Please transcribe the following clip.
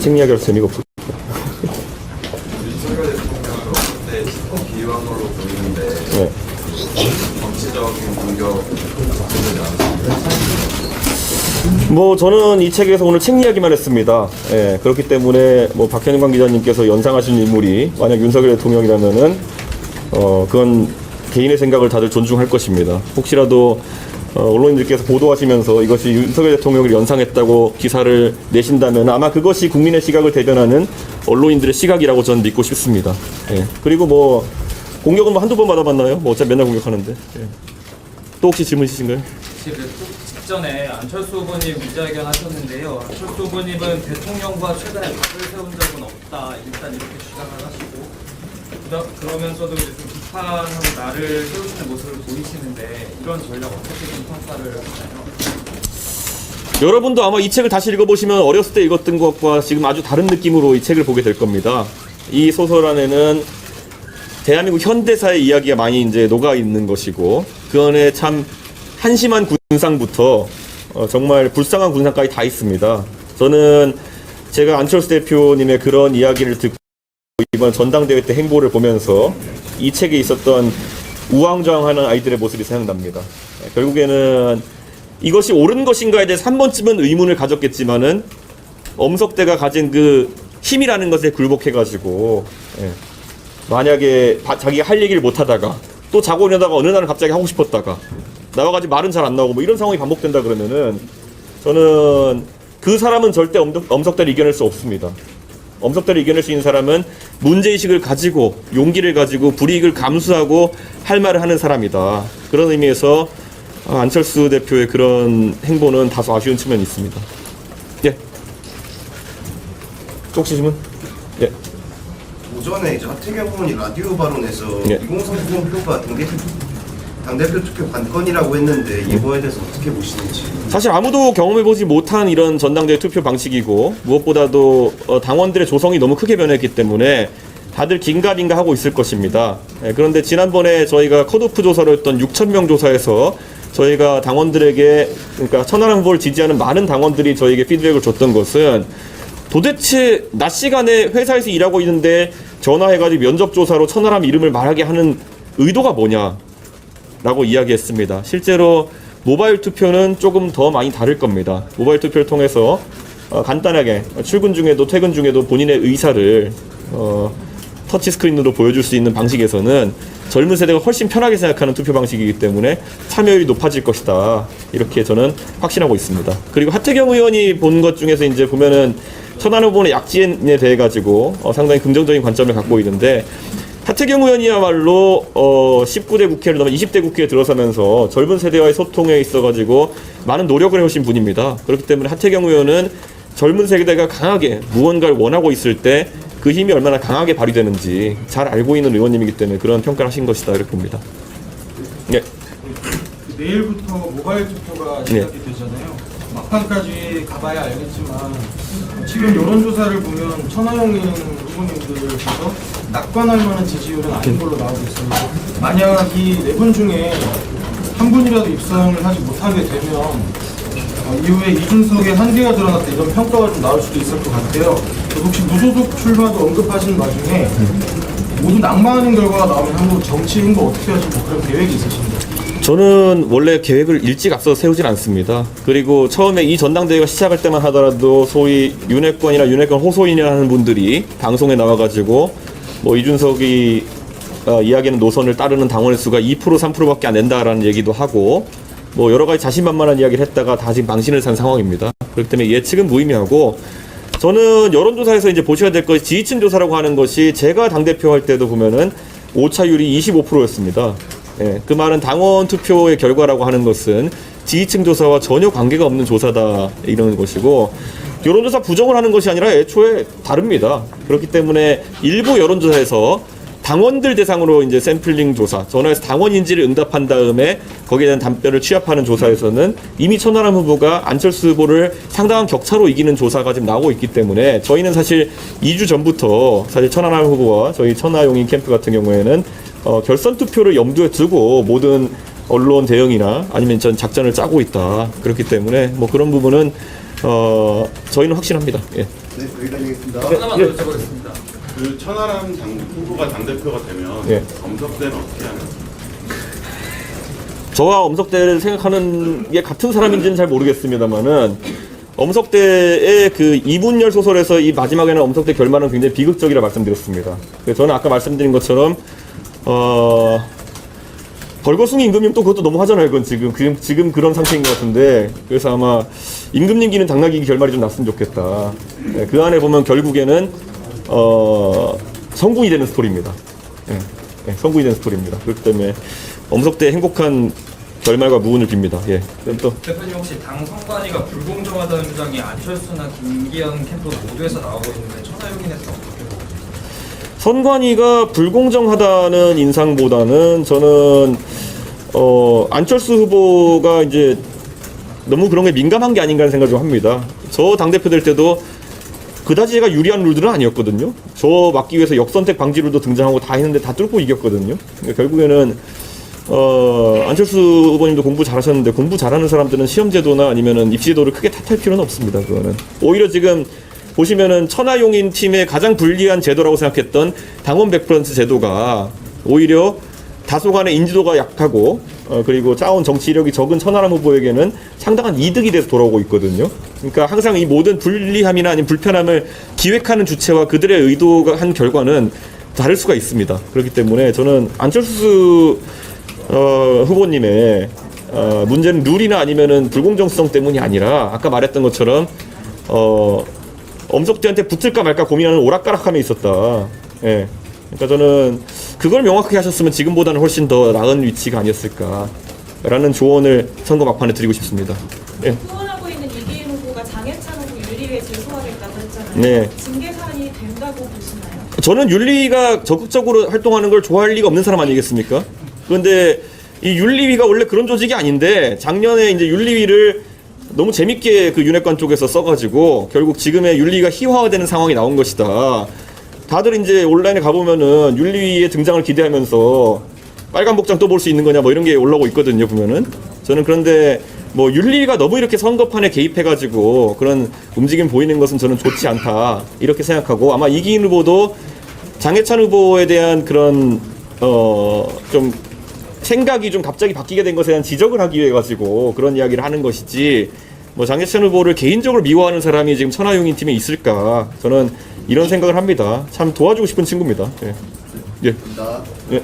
책 이야기라서 재미가 없어. 윤석열 대통령은 그때 시폰 기유한 걸로 보이는데 네. 정치적인 공격 받지 않았습니다. 뭐 저는 이 책에서 오늘 책 이야기만 했습니다. 예, 그렇기 때문에 뭐 박현광 기자님께서 연상하신 인물이 만약 윤석열 대통령이라면은 그건 개인의 생각을 다들 존중할 것입니다. 혹시라도 언론인들께서 보도하시면서 이것이 윤석열 대통령을 연상했다고 기사를 내신다면 아마 그것이 국민의 시각을 대변하는 언론인들의 시각이라고 저는 믿고 싶습니다. 예. 그리고 뭐 공격은 뭐 한두 번 받아봤나요? 뭐 어차피 맨날 공격하는데. 예. 또 혹시 질문 있으신가요? 직전에 안철수 후보님 기자회견 하셨는데요. 안철수 후보님은 대통령과 최근에 말을 세운 적은 없다. 일단 이렇게 주장을 하시고 그러면서도 이제 좀 비판하고 나를 세우시는 모습을 보이시는데 이런 전략 어떻게 좀 평가를 하시나요? 여러분도 아마 이 책을 다시 읽어보시면 어렸을 때 읽었던 것과 지금 아주 다른 느낌으로 이 책을 보게 될 겁니다. 이 소설 안에는 대한민국 현대사의 이야기가 많이 이제 녹아 있는 것이고 그 안에 참 한심한 군상부터 정말 불쌍한 군상까지 다 있습니다. 저는 제가 안철수 대표님의 그런 이야기를 듣고 이번 전당대회 때 행보를 보면서 이 책에 있었던 우왕좌왕하는 아이들의 모습이 생각납니다. 결국에는 이것이 옳은 것인가에 대해서 한 번쯤은 의문을 가졌겠지만은 엄석대가 가진 그 힘이라는 것에 굴복해가지고 만약에 자기가 할 얘기를 못하다가 또 자고 일어나다가 어느 날은 갑자기 하고 싶었다가 나와가지고 말은 잘 안 나오고 뭐 이런 상황이 반복된다 그러면은 저는 그 사람은 절대 엄석대를 이겨낼 수 없습니다. 엄석대를 이겨낼 수 있는 사람은 문제의식을 가지고 용기를 가지고 불이익을 감수하고 할 말을 하는 사람이다. 그런 의미에서 안철수 대표의 그런 행보는 다소 아쉬운 측면이 있습니다. 예. 또 혹시 질문? 예. 오전에 이제 하태경 의원이 라디오 발언에서 예. 2030 표가 당대표 투표 관건이라고 했는데 이거에 대해서 어떻게 보시는지. 사실 아무도 경험해보지 못한 이런 전당대회 투표 방식이고 무엇보다도 당원들의 조성이 너무 크게 변했기 때문에 다들 긴가민가 하고 있을 것입니다. 그런데 지난번에 저희가 컷오프 조사를 했던 6,000명 조사에서 저희가 당원들에게 그러니까 천하람 후보를 지지하는 많은 당원들이 저희에게 피드백을 줬던 것은 도대체 낮 시간에 회사에서 일하고 있는데 전화해가지고 면접조사로 천하람 이름을 말하게 하는 의도가 뭐냐 라고 이야기했습니다. 실제로 모바일 투표는 조금 더 많이 다를 겁니다. 모바일 투표를 통해서 간단하게 출근 중에도 퇴근 중에도 본인의 의사를 터치스크린으로 보여줄 수 있는 방식에서는 젊은 세대가 훨씬 편하게 생각하는 투표 방식이기 때문에 참여율이 높아질 것이다. 이렇게 저는 확신하고 있습니다. 그리고 하태경 의원이 본 것 중에서 이제 보면은 천안 후보의 약진에 대해 가지고 상당히 긍정적인 관점을 갖고 있는데 하태경 의원이야말로 19대 국회를 넘어 20대 국회에 들어서면서 젊은 세대와의 소통에 있어가지고 많은 노력을 해오신 분입니다. 그렇기 때문에 하태경 의원은 젊은 세대가 강하게 무언가를 원하고 있을 때 그 힘이 얼마나 강하게 발휘되는지 잘 알고 있는 의원님이기 때문에 그런 평가를 하신 것이다 이렇게 봅니다. 네. 내일부터 모바일 투표가 시작이 되잖아요. 막판까지 가봐야 알겠지만 지금 여론조사를 보면 천하용 후보님들께서 낙관할 만한 지지율은 아닌 걸로 나오고 있습니다. 만약 이 네 분 중에 한 분이라도 입성을 하지 못하게 되면 이후에 이준석의 한계가 드러났다 이런 평가가 좀 나올 수도 있을 것 같아요. 혹시 무소속 출마도 언급하시는 와중에 모두 낙마하는 결과가 나오면 한국 정치 행보 어떻게 하시고 그런 계획이 있으신가요? 저는 원래 계획을 일찍 앞서 세우진 않습니다. 그리고 처음에 이 전당대회가 시작할 때만 하더라도 소위 윤핵관이나 윤핵관 호소인이라 하는 분들이 방송에 나와가지고 뭐 이준석이 이야기하는 노선을 따르는 당원의 수가 2% 3%밖에 안 된다라는 얘기도 하고 뭐 여러 가지 자신만만한 이야기를 했다가 다 지금 망신을 산 상황입니다. 그렇기 때문에 예측은 무의미하고 저는 여론조사에서 이제 보셔야 될 것이 지지층 조사라고 하는 것이 제가 당대표 할 때도 보면은 오차율이 25%였습니다. 예, 그 말은 당원 투표의 결과라고 하는 것은 지지층 조사와 전혀 관계가 없는 조사다 이런 것이고 여론조사 부정을 하는 것이 아니라 애초에 다릅니다. 그렇기 때문에 일부 여론조사에서 당원들 대상으로 이제 샘플링 조사, 전화해서 당원인지를 응답한 다음에 거기에 대한 답변을 취합하는 조사에서는 이미 천하람 후보가 안철수 후보를 상당한 격차로 이기는 조사가 지금 나오고 있기 때문에 저희는 사실 2주 전부터 사실 천하람 후보와 저희 천하용인 캠프 같은 경우에는 결선 투표를 염두에 두고 모든 언론 대응이나 아니면 전 작전을 짜고 있다. 그렇기 때문에 뭐 그런 부분은 저희는 확신합니다. 예. 네, 여기까지 하겠습니다. 하나만 더 여쭤보겠습니다. 그 천하람 후보가 당대표가 되면 예. 엄석대는 어떻게 하나요? 저와 엄석대를 생각하는 게 같은 사람인지는 잘 모르겠습니다만은 엄석대의 그 이분열 소설에서 이 마지막에는 엄석대 결말은 굉장히 비극적이라 말씀드렸습니다. 그래서 저는 아까 말씀드린 것처럼 벌거숭이 임금님 또 그것도 너무 하잖아요. 그건 지금 그런 상태인 것 같은데 그래서 아마 임금님기는 당나귀기 결말이 좀 났으면 좋겠다. 네, 그 안에 보면 결국에는 성군이 되는 스토리입니다. 성군이 되는 스토리입니다. 그렇기 때문에 엄석대의 행복한 결말과 무운을 빕니다. 예. 그럼 또 대표님 혹시 당 선관위가 불공정하다는 주장이 안철수나 김기현 캠프 모두에서 나오고 있는데 천하용인에서 어떻게 보세요? 선관위가 불공정하다는 인상보다는 저는 안철수 후보가 이제 너무 그런 게 민감한 게 아닌가 하는 생각을 좀 합니다. 저 당대표 될 때도 그다지 제가 유리한 룰들은 아니었거든요. 저 막기 위해서 역선택 방지 룰도 등장하고 다 했는데 다 뚫고 이겼거든요. 그러니까 결국에는 안철수 후보님도 공부 잘하셨는데 공부 잘하는 사람들은 시험제도나 아니면은 입시제도를 크게 탓할 필요는 없습니다. 그거는 오히려 지금 보시면은 천하용인 팀의 가장 불리한 제도라고 생각했던 당원 100% 제도가 오히려 다소간의 인지도가 약하고 그리고 짜온 정치 이력이 적은 천하람 후보에게는 상당한 이득이 돼서 돌아오고 있거든요. 그러니까 항상 이 모든 불리함이나 아니면 불편함을 기획하는 주체와 그들의 의도가 한 결과는 다를 수가 있습니다. 그렇기 때문에 저는 안철수 후보님의 문제는 룰이나 아니면은 불공정성 때문이 아니라 아까 말했던 것처럼 엄석대한테 붙을까 말까 고민하는 오락가락함에 있었다. 예. 그러니까 저는 그걸 명확하게 하셨으면 지금보다는 훨씬 더 나은 위치가 아니었을까라는 조언을 선거 막판에 드리고 싶습니다. 예. 후원하고 있는 이기인 후보가 장해찬 후보 윤리위에 질소하겠다고 했잖아요. 네. 징계 사안이 된다고 보시나요? 저는 윤리위가 적극적으로 활동하는 걸 좋아할 리가 없는 사람 아니겠습니까? 그런데 이 윤리위가 원래 그런 조직이 아닌데 작년에 이제 윤리위를 너무 재밌게 그 윤핵관 쪽에서 써가지고 결국 지금의 윤리위가 희화화되는 상황이 나온 것이다. 다들 이제 온라인에 가보면은 윤리위의 등장을 기대하면서 빨간 복장 또 볼 수 있는 거냐 뭐 이런 게 올라오고 있거든요, 보면은. 저는 그런데 뭐 윤리위가 너무 이렇게 선거판에 개입해가지고 그런 움직임 보이는 것은 저는 좋지 않다. 이렇게 생각하고 아마 이기인 후보도 장해찬 후보에 대한 그런 좀 생각이 좀 갑자기 바뀌게 된 것에 대한 지적을 하기 위해 가지고 그런 이야기를 하는 것이지 뭐 장해찬 후보를 개인적으로 미워하는 사람이 지금 천하용인 팀에 있을까 저는 이런 생각을 합니다. 참 도와주고 싶은 친구입니다. 예. 예. 나 예.